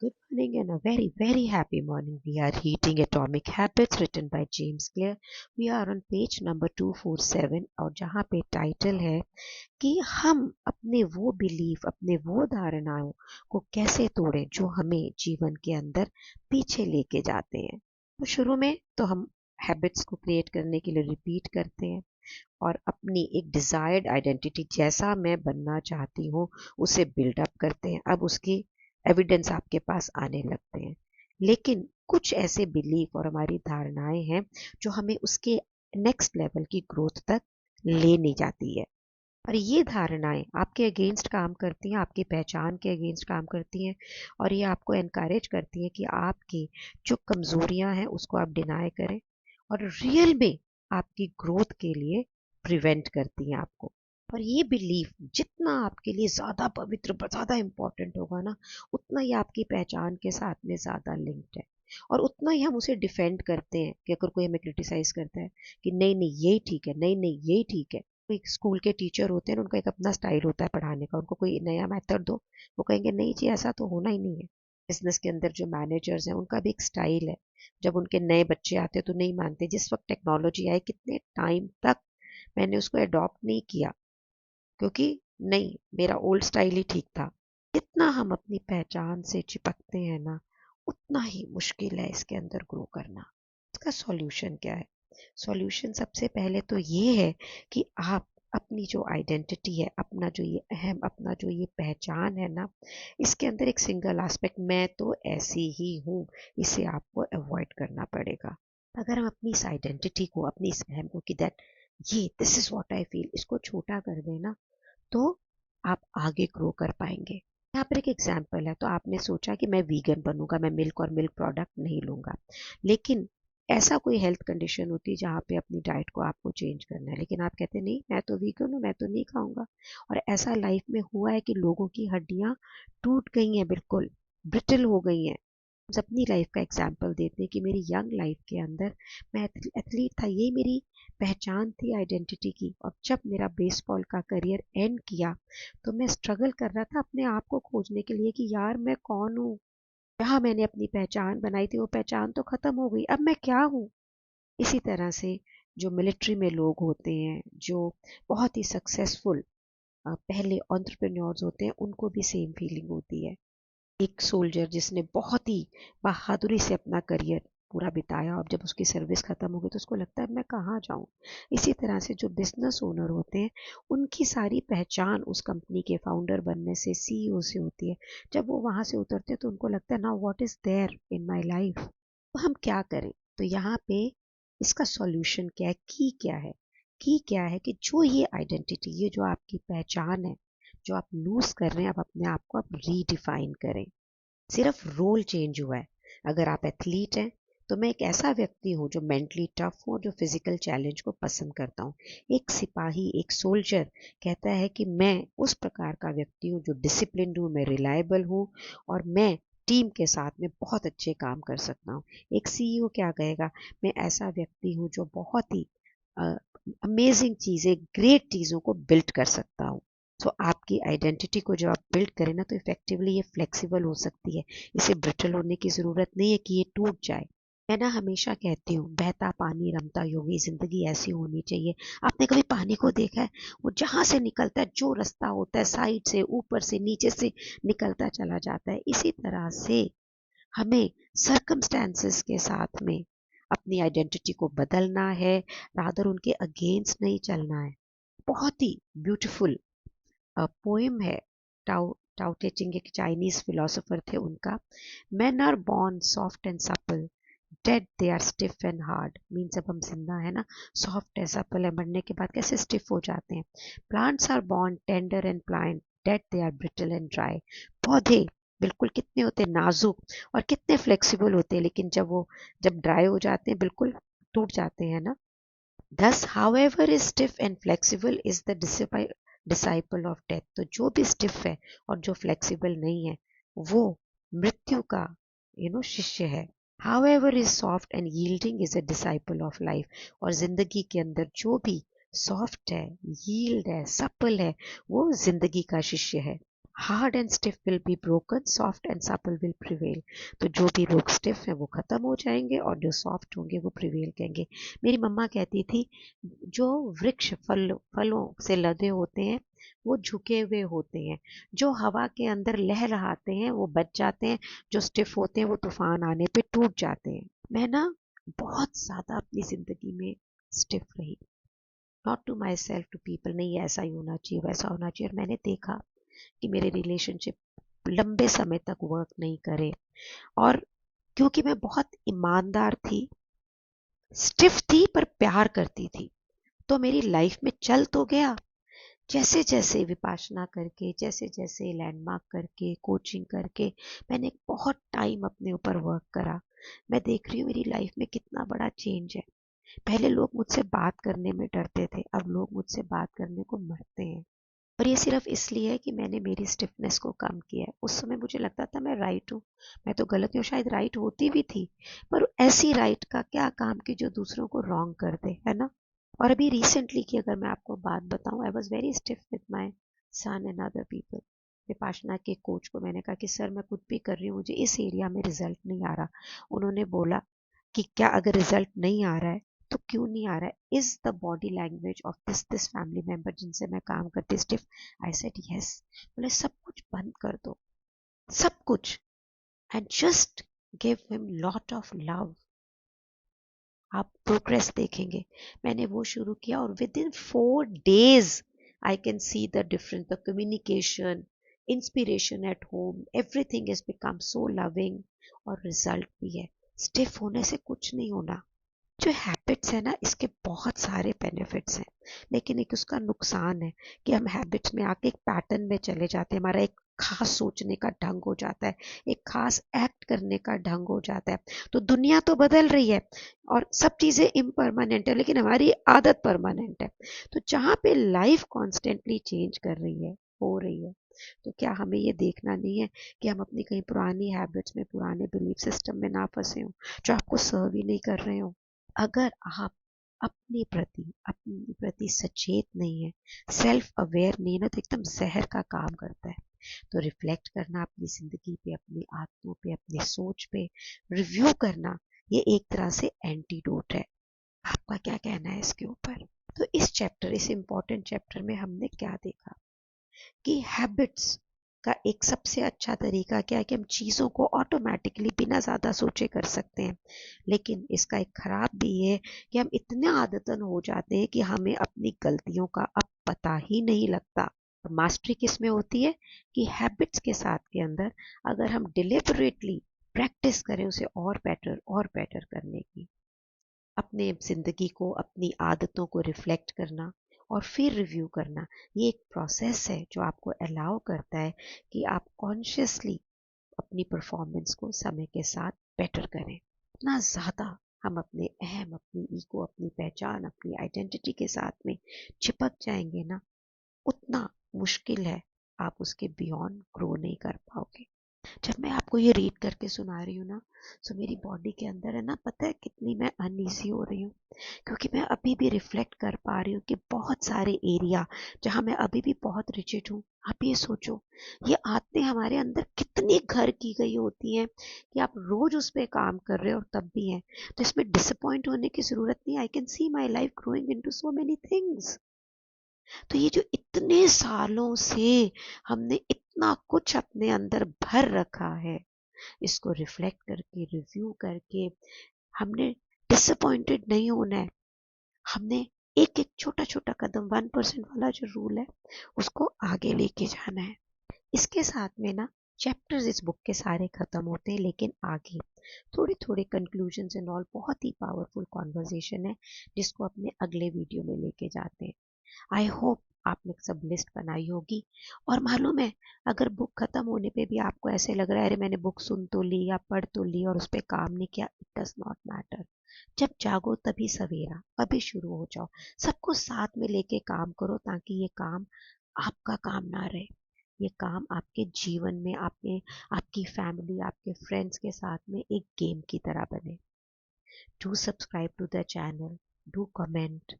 Good morning and a very, very happy morning. We are reading Atomic Habits written by James Clear. We are on page number 247 और जहाँ पे title है कि हम अपने वो बिलीफ, अपने वो धारणाओं को कैसे तोड़ें जो हमें जीवन के अंदर पीछे लेके जाते हैं। तो शुरू में तो हम हैबिट्स को क्रिएट करने के लिए रिपीट करते हैं और अपनी एक डिजायर्ड आइडेंटिटी जैसा मैं बनना चाहती हूँ उसे बिल्डअप करते हैं। अब उसकी एविडेंस आपके पास आने लगते हैं, लेकिन कुछ ऐसे बिलीफ और हमारी धारणाएं हैं जो हमें उसके नेक्स्ट लेवल की ग्रोथ तक ले नहीं जाती है। और ये धारणाएं आपके अगेंस्ट काम करती हैं, आपकी पहचान के अगेंस्ट काम करती हैं और ये आपको एनकरेज करती हैं कि आपकी जो कमजोरियां हैं उसको आप डिनाई करें और रियल में आपकी ग्रोथ के लिए प्रिवेंट करती हैं आपको। और ये बिलीफ जितना आपके लिए ज़्यादा पवित्र, ज़्यादा इम्पोर्टेंट होगा ना, उतना ही आपकी पहचान के साथ में ज़्यादा लिंक्ड है और उतना ही हम उसे डिफेंड करते हैं कि अगर कोई हमें क्रिटिसाइज करता है कि नहीं नहीं यही ठीक है, नहीं नहीं यही ठीक है। कोई स्कूल के टीचर होते हैं, उनका एक अपना स्टाइल होता है पढ़ाने का, उनको कोई नया मेथड दो, वो कहेंगे नहीं जी ऐसा तो होना ही नहीं है। बिजनेस के अंदर जो मैनेजर्स हैं उनका भी एक स्टाइल है। जब उनके नए बच्चे आते हैं तो नहीं मानते। जिस वक्त टेक्नोलॉजी आई कितने टाइम तक मैंने उसको अडॉप्ट नहीं किया क्योंकि नहीं, मेरा ओल्ड स्टाइल ही ठीक था। जितना हम अपनी पहचान से चिपकते हैं ना, उतना ही मुश्किल है इसके अंदर ग्रो करना। इसका सॉल्यूशन क्या है? सॉल्यूशन सबसे पहले तो ये है कि आप अपनी जो आइडेंटिटी है, अपना जो ये अहम, अपना जो ये पहचान है ना, इसके अंदर एक सिंगल एस्पेक्ट मैं तो ऐसी ही हूँ, इसे आपको अवॉइड करना पड़ेगा। अगर हम अपनी इस आइडेंटिटी को, अपनी इस अहम को कि दैट ये this is what I feel, इसको छोटा कर देना, तो आप आगे ग्रो कर पाएंगे। यहाँ पर एक एग्जाम्पल है। तो आपने सोचा कि मैं वीगन बनूंगा, मैं मिल्क और मिल्क प्रोडक्ट नहीं लूंगा, लेकिन ऐसा कोई हेल्थ कंडीशन होती है जहाँ पे अपनी डाइट को आपको चेंज करना है, लेकिन आप कहते नहीं मैं तो वीगन हूँ, मैं तो नहीं खाऊंगा। और ऐसा लाइफ में हुआ है कि लोगों की हड्डियां टूट गई हैं, बिल्कुल ब्रिटल हो गई हैं। अपनी लाइफ का एग्जाम्पल देते हैं कि मेरी यंग लाइफ के अंदर मैं एथलीट था, यही मेरी पहचान थी आइडेंटिटी की। और जब मेरा बेसबॉल का करियर एंड किया तो मैं स्ट्रगल कर रहा था अपने आप को खोजने के लिए कि यार मैं कौन हूँ। जहाँ मैंने अपनी पहचान बनाई थी वो पहचान तो खत्म हो गई, अब मैं क्या हूँ। इसी तरह से जो मिलिट्री में लोग होते हैं, जो बहुत ही सक्सेसफुल पहले एंटरप्रेन्योर्स होते हैं, उनको भी सेम फीलिंग होती है। एक सोल्जर जिसने बहुत ही बहादुरी से अपना करियर पूरा बिताया, और जब उसकी सर्विस खत्म हो गई तो उसको लगता है मैं कहाँ जाऊँ। इसी तरह से जो बिजनेस ओनर होते हैं, उनकी सारी पहचान उस कंपनी के फाउंडर बनने से, सीईओ से होती है। जब वो वहां से उतरते हैं तो उनको लगता है ना what is there in my life. तो हम क्या करें? तो यहाँ पे इसका सॉल्यूशन क्या है, की क्या है? की क्या है कि जो ये आइडेंटिटी, ये जो आपकी पहचान है, जो आप लूज कर रहे हैं, आप अपने आप को आप रीडिफाइन करें। सिर्फ रोल चेंज हुआ है। अगर आप एथलीट हैं तो मैं एक ऐसा व्यक्ति हूँ जो मेंटली टफ हूँ, जो फिजिकल चैलेंज को पसंद करता हूँ। एक सिपाही, एक सोल्जर कहता है कि मैं उस प्रकार का व्यक्ति हूँ जो डिसिप्लिन्ड हूँ, मैं रिलायबल हूँ और मैं टीम के साथ में बहुत अच्छे काम कर सकता हूँ। एक सीईओ क्या कहेगा? मैं ऐसा व्यक्ति हूँ जो बहुत ही अमेजिंग चीज़ें, ग्रेट चीज़ों को बिल्ड कर सकता हूँ। तो आपकी आइडेंटिटी को जब आप बिल्ड करें ना, तो इफेक्टिवली ये फ्लेक्सिबल हो सकती है। इसे ब्रिटल होने की ज़रूरत नहीं है कि ये टूट जाए। मैं ना हमेशा कहती हूँ, बहता पानी रमता योगी, जिंदगी ऐसी होनी चाहिए। आपने कभी पानी को देखा है? वो जहां से निकलता है, जो रास्ता होता है, साइड से, ऊपर से, नीचे से निकलता चला जाता है। इसी तरह से हमें सर्कमस्टेंसेस के साथ में अपनी आइडेंटिटी को बदलना है, रादर उनके अगेंस्ट नहीं चलना है। बहुत ही ब्यूटीफुल पोएम है। टाओ टाओ ते चिंग एक चाइनीज फिलोसोफर थे, उनका men are born soft and supple, dead they are stiff and hard. Mean जब हम जिंदा है ना, सॉफ्ट है, सपल है, मरने के बाद कैसे स्टिफ हो जाते हैं। Plants are born tender and plant, dead they are brittle and dry. पौधे बिल्कुल कितने होते हैं नाजुक और कितने फ्लेक्सिबल होते हैं, लेकिन जब ड्राई हो जाते हैं बिल्कुल टूट जाते हैं ना। Thus, however is stiff and flexible is the disciple of death. तो जो भी stiff है और जो flexible नहीं है, वो मृत्यु का शिष्य है। However is soft and yielding is a disciple of life. और जिंदगी के अंदर जो भी सॉफ्ट है, यील्ड है, सपल है, वो जिंदगी का शिष्य है। Hard and stiff will be broken, soft and supple will prevail. तो जो भी लोग स्टिफ हैं वो खत्म हो जाएंगे और जो सॉफ्ट होंगे वो प्रिवेल कहेंगे। मेरी मम्मा कहती थी जो वृक्ष फलों से लदे होते हैं वो झुके हुए होते हैं, जो हवा के अंदर लहराते हैं वो बच जाते हैं, जो स्टिफ होते हैं वो तूफान आने पे टूट जाते हैं। मैं ना बहुत ज्यादा अपनी जिंदगी में स्टिफ रही, not to myself, to people, नहीं ऐसा ही होना चाहिए वैसा होना चाहिए। और मैंने देखा कि मेरे रिलेशनशिप लंबे समय तक वर्क नहीं करे। और क्योंकि मैं बहुत ईमानदार थी, स्टिफ थी पर प्यार करती थी, तो मेरी लाइफ में चल तो गया। जैसे जैसे विपासना करके, जैसे जैसे लैंडमार्क करके, कोचिंग करके मैंने बहुत टाइम अपने ऊपर वर्क करा, मैं देख रही हूँ मेरी लाइफ में कितना बड़ा चेंज है। पहले लोग मुझसे बात करने में डरते थे, अब लोग मुझसे बात करने को मरते हैं। और ये सिर्फ इसलिए है कि मैंने मेरी स्टिफनेस को कम किया है। उस समय मुझे लगता था मैं राइट हूँ, मैं तो गलत हूँ, शायद राइट होती भी थी, पर ऐसी राइट का क्या काम कि जो दूसरों को रॉन्ग कर दे, है ना। और अभी रिसेंटली की अगर मैं आपको बात बताऊं, I was very stiff with my son and other people. Vipassana के कोच को मैंने कहा कि सर मैं कुछ भी कर रही हूँ, मुझे इस एरिया में रिजल्ट नहीं आ रहा। उन्होंने बोला कि क्या अगर रिजल्ट नहीं आ रहा है तो क्यों नहीं आ रहा है, is the body language of this family member जिनसे मैं काम करती स्टिफ। I said yes. बोले सब कुछ बंद कर दो, सब कुछ, and just give him lot of love, आप प्रोग्रेस देखेंगे। मैंने वो शुरू किया और with in 4 days I can see the difference, the communication, inspiration at home, everything is become so loving, और रिजल्ट भी है। स्टिफ होने से कुछ नहीं होना। जो हैबिट्स है ना, इसके बहुत सारे बेनिफिट्स हैं, लेकिन एक उसका नुकसान है कि हम हैबिट्स में आके एक पैटर्न में चले जाते हैं, हमारा एक खास सोचने का ढंग हो जाता है, एक खास एक्ट करने का ढंग हो जाता है। तो दुनिया तो बदल रही है और सब चीजें इम्परमानेंट है, लेकिन हमारी आदत परमानेंट है। तो जहाँ पे लाइफ कॉन्स्टेंटली चेंज कर रही है, हो रही है, तो क्या हमें ये देखना नहीं है कि हम अपनी कहीं पुरानी हैबिट्स में, पुराने बिलीफ सिस्टम में ना फंसे हो, जो आपको सर्व ही नहीं कर रहे हो। अगर आप अपने प्रति सचेत नहीं है, सेल्फ अवेयर नहीं है ना, तो एकदम जहर का काम करता है। तो रिफ्लेक्ट करना अपनी जिंदगी पे, अपनी आदतों पे, अपनी सोच पे रिव्यू करना, ये एक तरह से एंटीडोट है। आपका क्या कहना है इसके ऊपर? तो इस इंपॉर्टेंट चैप्टर में हमने क्या देखा कि हैबिट्स का एक सबसे अच्छा तरीका क्या है कि हम चीज़ों को ऑटोमेटिकली बिना ज़्यादा सोचे कर सकते हैं। लेकिन इसका एक खराब भी है कि हम इतने आदतन हो जाते हैं कि हमें अपनी गलतियों का अब पता ही नहीं लगता। मास्टरी किस में होती है कि हैबिट्स के साथ के अंदर अगर हम डिलिबरेटली प्रैक्टिस करें उसे और बेटर करने की, अपने ज़िंदगी को, अपनी आदतों को रिफ्लेक्ट करना और फिर रिव्यू करना, ये एक प्रोसेस है जो आपको अलाउ करता है कि आप कॉन्शियसली अपनी परफॉर्मेंस को समय के साथ बेटर करें। इतना ज़्यादा हम अपने अहम, अपनी ईगो, अपनी पहचान, अपनी आइडेंटिटी के साथ में चिपक जाएंगे ना, उतना मुश्किल है, आप उसके बियॉन्ड ग्रो नहीं कर पाओगे। जब मैं आपको ये रीड करके सुना रही हूँ ना, तो मेरी बॉडी के अंदर है ना, पता है कितनी मैं अनईजी हो रही हूँ, क्योंकि मैं अभी भी रिफ्लेक्ट कर पा रही हूँ कि बहुत सारे एरिया जहाँ मैं अभी भी बहुत रिजिड हूँ। आप ये सोचो, ये आदतें हमारे अंदर कितनी घर की गई होती हैं कि आप रोज उस पर काम कर रहे हो और तब भी हैं। तो इसमें डिसअपॉइंट होने की जरूरत नहीं। I can see my life growing into so many things. तो ये जो इतने सालों से हमने इतना कुछ अपने अंदर भर रखा है, इसको रिफ्लेक्ट करके, रिव्यू करके, हमने डिसअपॉइंटेड नहीं होना है। हमने एक एक छोटा छोटा कदम, 1% वाला जो रूल है, उसको आगे लेके जाना है। इसके साथ में ना चैप्टर्स इस बुक के सारे खत्म होते हैं, लेकिन आगे थोड़े थोड़े कंक्लूजन एंड ऑल, बहुत ही पावरफुल कॉन्वर्जेशन है जिसको अपने अगले वीडियो में लेके जाते हैं। आई होप आपने सब लिस्ट बनाई होगी। और मालूम है, अगर बुक खत्म होने पे भी आपको ऐसे लग रहा है अरे मैंने बुक सुन तो ली या पढ़ तो ली और उस पर काम नहीं किया, इट डज नॉट मैटर। जब जागो तभी सवेरा, अभी शुरू हो जाओ, सबको साथ में लेके काम करो, ताकि ये काम आपका काम ना रहे, ये काम आपके जीवन में, आपने, आपकी फैमिली, आपके फ्रेंड्स के साथ में एक गेम की तरह बने। Do subscribe to the channel, do comment,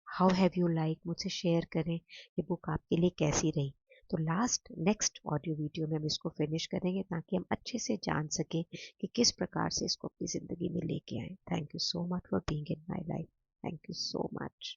how have you like, मुझसे शेयर करें ये बुक आपके लिए कैसी रही। तो नेक्स्ट ऑडियो वीडियो में हम इसको फिनिश करेंगे ताकि हम अच्छे से जान सकें कि किस प्रकार से इसको अपनी ज़िंदगी में लेके आए। Thank you so much for being in my life. Thank you so much.